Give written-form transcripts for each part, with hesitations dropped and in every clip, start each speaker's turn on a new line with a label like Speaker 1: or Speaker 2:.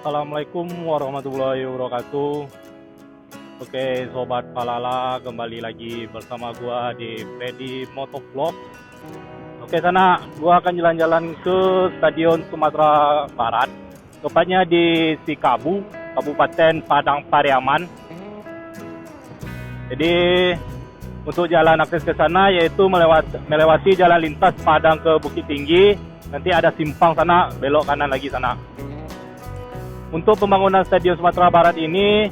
Speaker 1: Assalamualaikum warahmatullahi wabarakatuh. Oke, Sobat Palala, kembali lagi bersama gua di Freddy Motovlog. Oke, sana gua akan jalan-jalan ke Stadion Sumatera Barat, tepatnya di Sikabu, Kabupaten Padang Pariaman. Jadi untuk jalan akses ke sana yaitu melewati jalan lintas Padang ke Bukit Tinggi. Nanti ada simpang sana, belok kanan lagi sana. Untuk pembangunan Stadion Sumatera Barat ini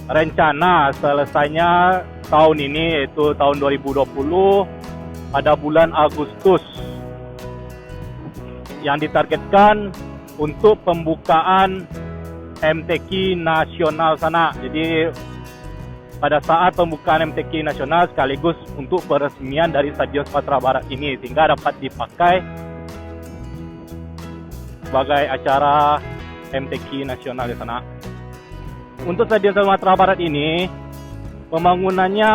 Speaker 1: rencana selesainya tahun ini, yaitu tahun 2020 pada bulan Agustus, yang ditargetkan untuk pembukaan MTQ nasional sana. Jadi pada saat pembukaan MTQ nasional sekaligus untuk peresmian dari Stadion Sumatera Barat ini, sehingga dapat dipakai sebagai acara MTQ nasional di sana. Untuk Stadion Sumatera Barat ini, pembangunannya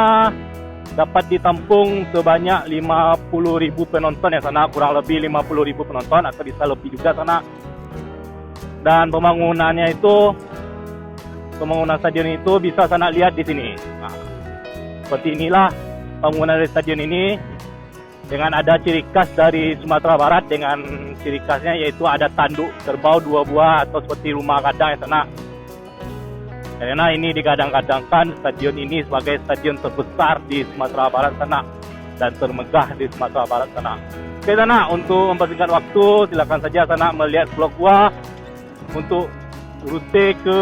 Speaker 1: dapat ditampung sebanyak 50.000 penonton ya sana, kurang lebih 50.000 penonton atau bisa lebih juga sana. Dan pembangunan stadion itu bisa sana lihat di sini. Nah, seperti inilah pembangunan dari stadion ini, dengan ada ciri khas dari Sumatera Barat, dengan ciri khasnya yaitu ada tanduk kerbau 2 buah atau seperti rumah gadang ya sana. Karena ini digadang-gadangkan stadion ini sebagai stadion terbesar di Sumatera Barat sana dan termegah di Sumatera Barat sana. Oke sana, untuk mempersingkat waktu silakan saja sana melihat vlog gua untuk rute ke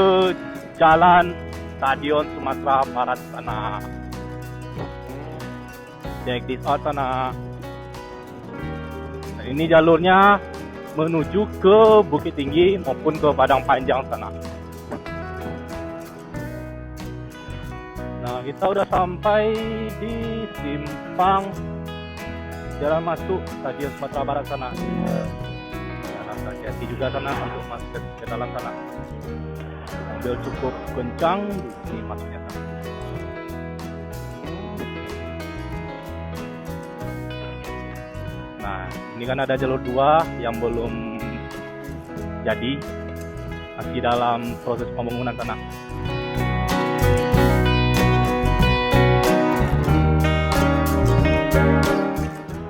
Speaker 1: jalan Stadion Sumatera Barat sana. Check this out sana. Ini jalurnya menuju ke Bukit Tinggi maupun ke Padang Panjang sana. Nah, kita udah sampai di simpang jalan masuk Stadion Sumatera Barat sana. Nah, hati-hati juga sana untuk masuk ke dalam sana. Mobil cukup kencang di sini masuknya sana. Nah, ini kan ada jalur 2 yang belum jadi, masih dalam proses pembangunan sana.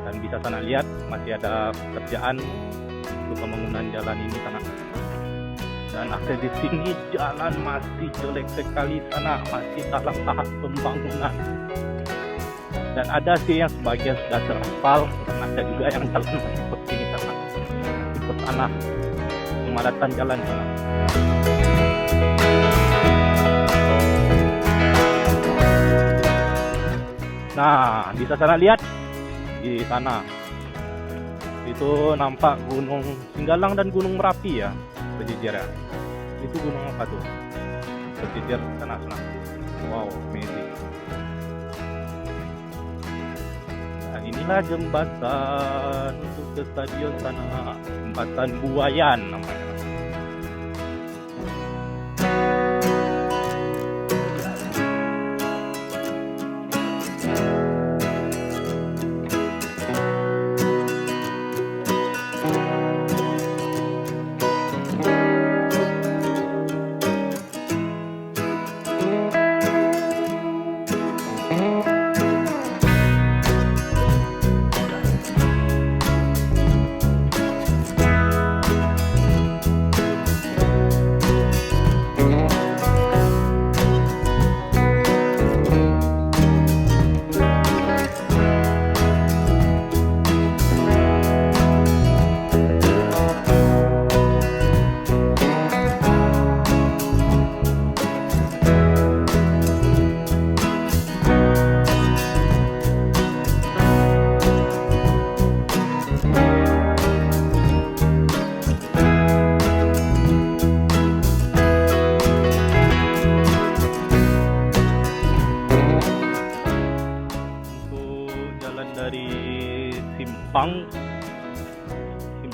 Speaker 1: Dan bisa sana lihat masih ada pekerjaan untuk pembangunan jalan ini sana. Dan akses di sini jalan masih jelek sekali sana, masih dalam tahap pembangunan. Dan ada sih yang sebagian sudah teraspal, dan ada juga yang jalan seperti ini sana, ikut tanah, kemadatan jalan sana. Nah, bisa sana lihat di sana, itu nampak Gunung Singgalang dan Gunung Merapi ya, berjejer ya. Itu gunung apa tuh? Berjejer sana. Wow, amazing. Inilah jembatan untuk ke stadion sana, jembatan Buayan namanya.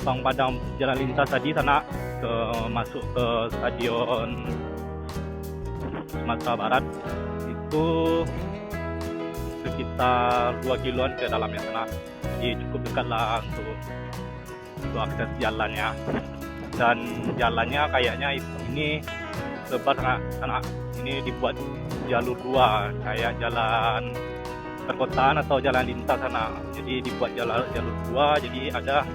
Speaker 1: Simpang Padang jalan lintas tadi sana masuk ke Stadion Sumatera Barat itu sekitar 2 kiloan ke dalamnya sana. Jadi cukup dekat lah untuk akses jalannya. dan jalannya kayaknya ini lebar sangat ini dibuat jalur dua kayak jalan perkotaan atau jalan lintas sana. Jadi dibuat jalur dua, jadi ada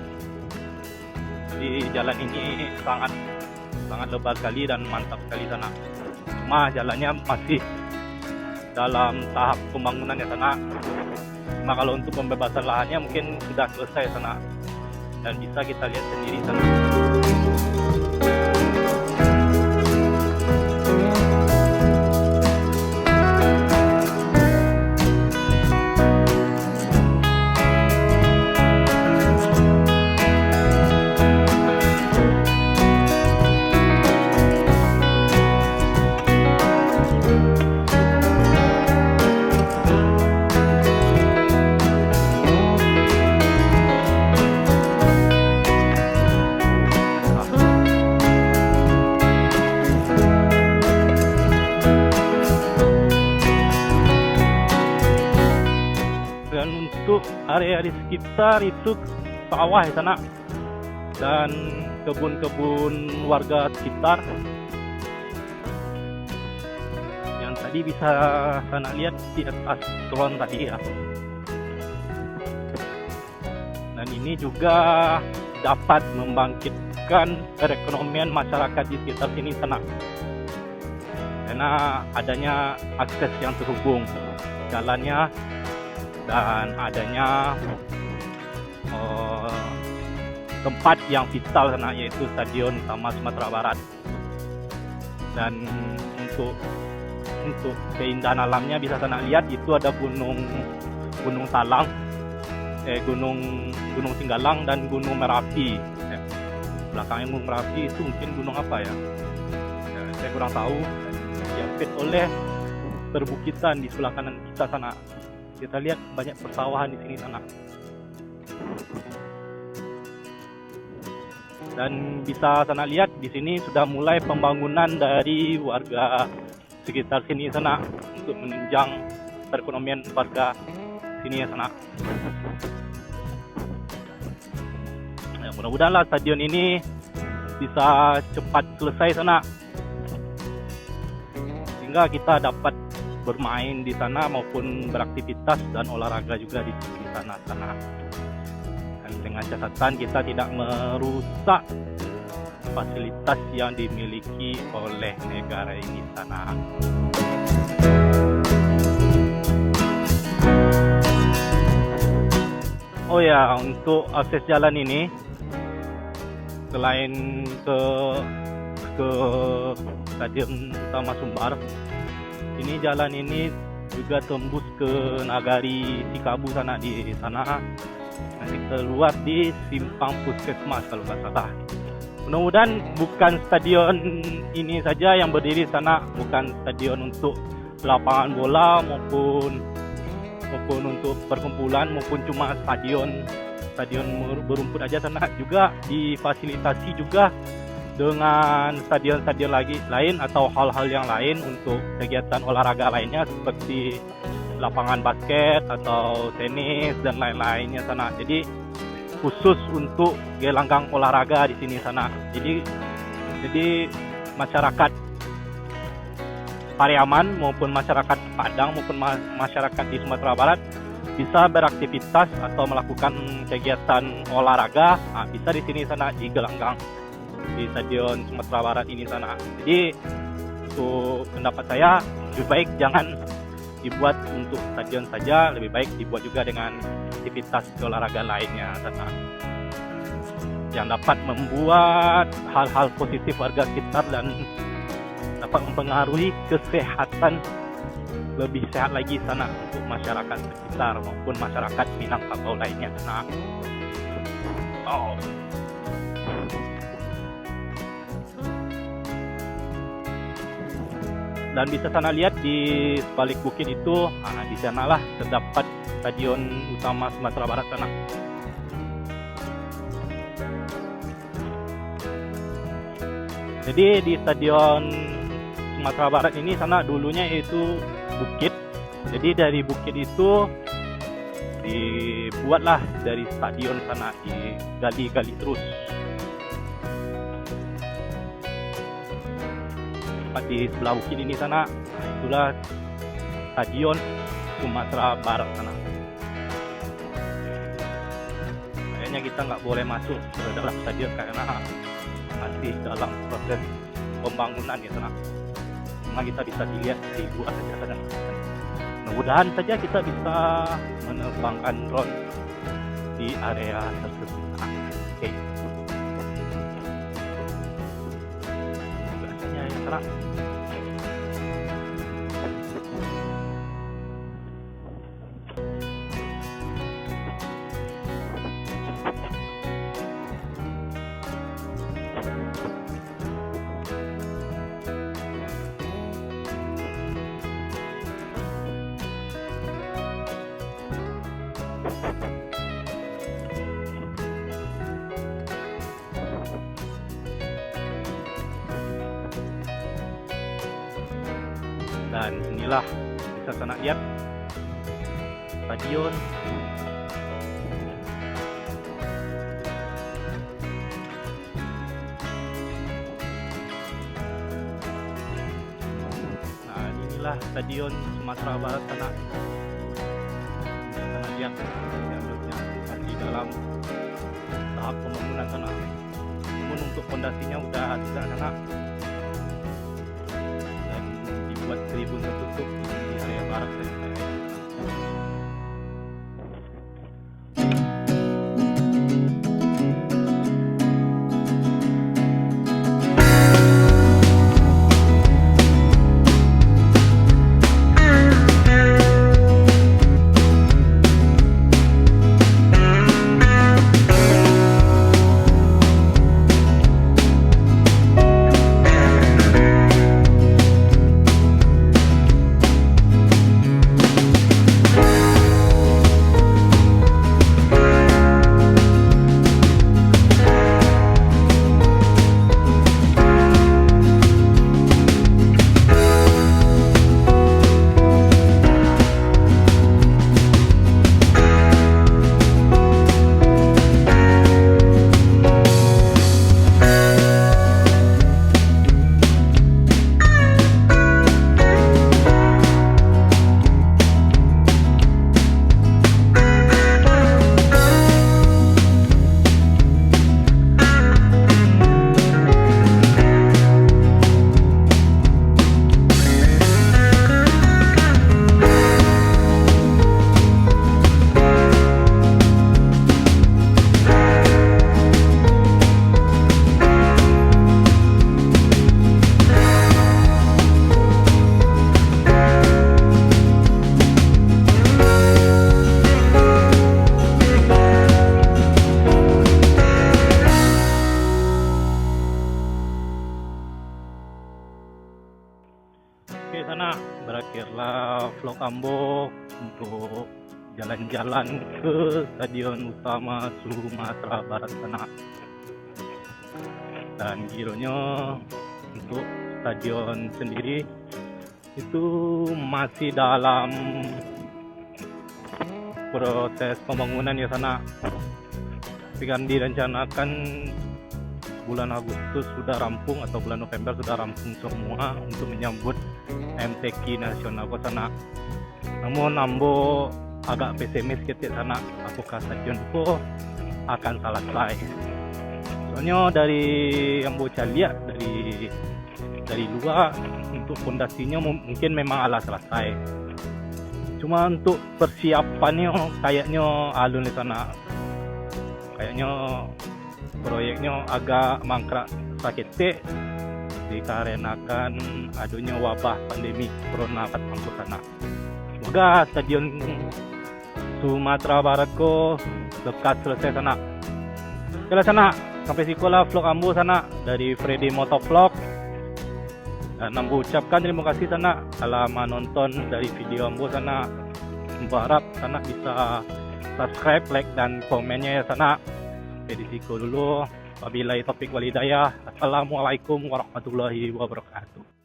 Speaker 1: di jalan ini sangat lebar sekali dan mantap sekali sana. Cuma jalannya masih dalam tahap pembangunannya sana. Cuma kalau untuk pembebasan lahannya mungkin sudah selesai sana dan bisa kita lihat sendiri sana. Dan untuk area di sekitar itu sawah di sana dan kebun-kebun warga sekitar yang tadi bisa sana lihat di atas drone tadi ya. Dan ini juga dapat membangkitkan perekonomian masyarakat di sekitar sini sana karena adanya akses yang terhubung, jalannya dan adanya tempat yang vital sana yaitu Stadion Utama Sumatera Barat. Dan untuk keindahan alamnya bisa sana lihat itu ada gunung Talang, gunung Singgalang dan gunung Merapi. Belakangnya gunung Merapi itu mungkin gunung apa ya? Saya kurang tahu. Diapit oleh perbukitan di sebelah kanan kita sana. Kita lihat banyak persawahan di sini sana. Dan bisa sana lihat di sini sudah mulai pembangunan dari warga sekitar sini sana untuk menunjang perekonomian warga sini sana. Ya, mudah-mudahanlah stadion ini bisa cepat selesai sana sehingga kita dapat bermain di sana maupun beraktivitas dan olahraga juga di sana. Dan dengan catatan kita tidak merusak fasilitas yang dimiliki oleh negara ini sana. Oh ya, untuk akses jalan ini selain ke Stadion Utama Sumbar, ini jalan ini juga tembus ke Nagari Sikabu sana di sana. Nanti keluar di Simpang Puskesmas kalau nggak salah. Mudah-mudahan bukan stadion ini saja yang berdiri sana, bukan stadion untuk lapangan bola maupun untuk perkumpulan maupun cuma stadion berumput aja sana, juga difasilitasi juga dengan stadion-stadion lain atau hal-hal yang lain untuk kegiatan olahraga lainnya seperti lapangan basket atau tenis dan lain-lainnya sana. Jadi khusus untuk gelanggang olahraga di sini sana. Jadi masyarakat Pariaman maupun masyarakat Padang maupun masyarakat di Sumatera Barat bisa beraktivitas atau melakukan kegiatan olahraga, bisa di sini sana di gelanggang di Stadion Sumatera Barat ini sana. Jadi untuk pendapat saya lebih baik jangan dibuat untuk stadion saja, lebih baik dibuat juga dengan aktivitas olahraga lainnya sana yang dapat membuat hal-hal positif warga sekitar dan dapat mempengaruhi kesehatan lebih sehat lagi sana untuk masyarakat sekitar maupun masyarakat Minangkabau lainnya sana. Dan bisa sana lihat di sebalik bukit itu, di sanalah terdapat Stadion Utama Sumatera Barat sana. Jadi di Stadion Sumatera Barat ini sana dulunya itu bukit. Jadi dari bukit itu dibuatlah dari stadion sana, digali-gali terus. tepat di sebelah bukit ini sana. Nah, itulah Stadion Sumatera Barat sana. Kayaknya kita nggak boleh masuk ke dalam stadion karena masih dalam proses pembangunan ya sana. Cuma kita bisa dilihat dari luar saja sana. Mudah-mudahan saja kita bisa menerbangkan drone di area tersebut. Oke. Semoga saja ya sana. Dan inilah bisa sana lihat stadion. Nah, inilah stadion Sumatera Barat sana. Sana lihat jalurnya masih dalam tahap pembangunan sana. Namun untuk fondasinya udah ada sana. Buat tribun tertutup di area barat dan Oke, sana berakhirlah vlog Ambo untuk jalan-jalan ke stadion utama Sumatera Barat sana. Dan gironya untuk stadion sendiri itu masih dalam proses pembangunan ya sana. Tapi kan direncanakan bulan Agustus sudah rampung atau bulan November sudah rampung semua untuk menyambut MTQ nasional ke sana. Namun Ambo agak pesimis ketik sana, apakah stadion itu akan selesai. Soalnya dari Ambo lihat dari luar untuk fondasinya mungkin memang ala selesai. Cuma untuk persiapannya kayaknya alun di sana. Kayaknya proyeknya agak mangkrak sakit dikarenakan adanya wabah pandemi corona kat mangkuk sana. Semoga stadion Sumatera Barat ko lekas selesai sana. Oke sana, sampai sikolah vlog Ambo sana dari Freddy Motovlog. Dan Ambo ucapkan terima kasih sana telah menonton dari video Ambo sana. Ambo harap sana bisa subscribe, like dan komennya ya sana. Sampai di situ dulu. Wabillahi taufiq wal hidayah. Assalamualaikum warahmatullahi wabarakatuh.